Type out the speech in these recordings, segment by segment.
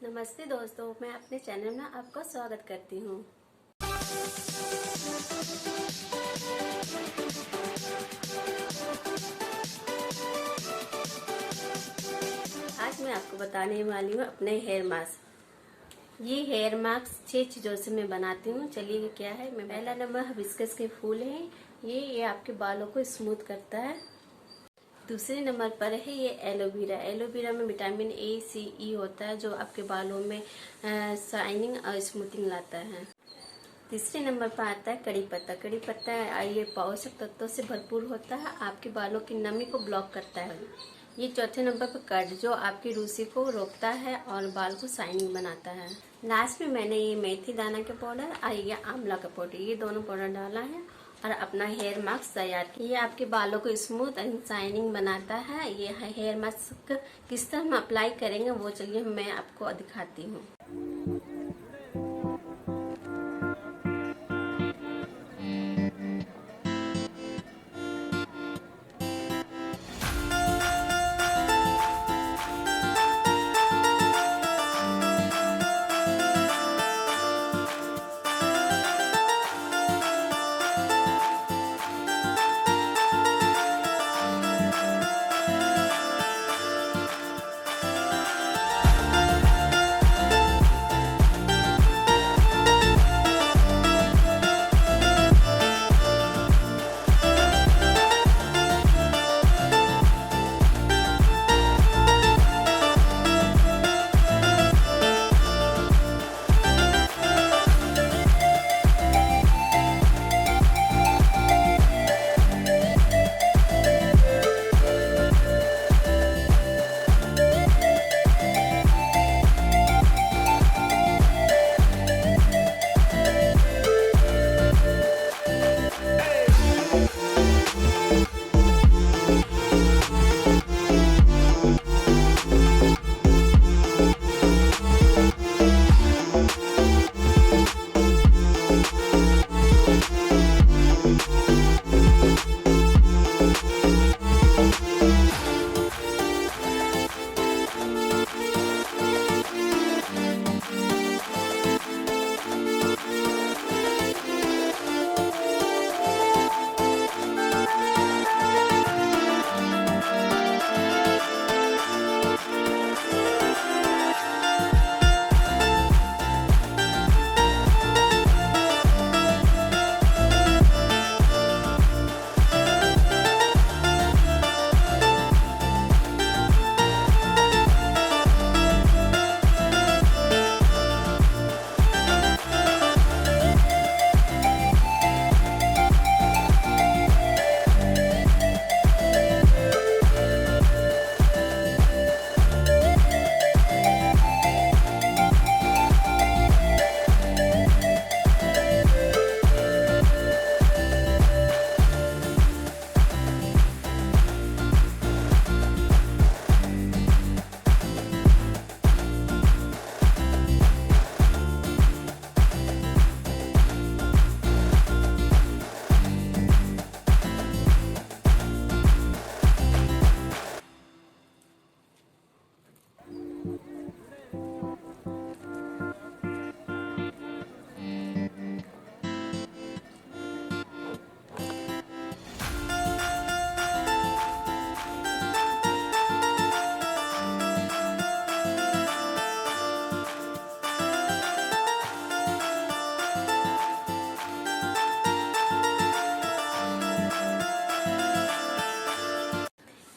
नमस्ते दोस्तों, मैं अपने चैनल में आपका स्वागत करती हूँ। आज मैं आपको बताने वाली हूँ अपने हेयर मास्क। ये हेयर मास्क 6 चीज़ों से मैं बनाती हूँ। चलिए क्या है। मैं पहला नंबर हिबिस्कस के फूल हैं। ये आपके बालों को स्मूथ करता है। दूसरे नंबर पर है ये एलोवेरा। एलोवेरा में विटामिन ए, सी, ई होता है जो आपके बालों में शाइनिंग और स्मूथिंग लाता है। तीसरे नंबर पर आता है कड़ी पत्ता। कड़ी पत्ता ये पोषक तत्वों से भरपूर होता है, आपके बालों की नमी को ब्लॉक करता है। ये चौथे नंबर पर कर्ड जो आपकी रूसी को रोकता है और बाल को शाइनिंग बनाता है। लास्ट में मैंने ये मेथी दाना के पाउडर और ये आंवला का पाउडर, ये दोनों पाउडर डाला है और अपना हेयर मास्क तैयार किया। ये आपके बालों को स्मूथ एंड शाइनिंग बनाता है। ये हेयर मास्क किस तरह हम अप्लाई करेंगे वो चलिए मैं आपको दिखाती हूँ।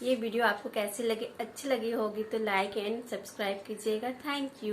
ये वीडियो आपको कैसी लगी, अच्छी लगी होगी तो लाइक एंड सब्सक्राइब कीजिएगा। Thank you.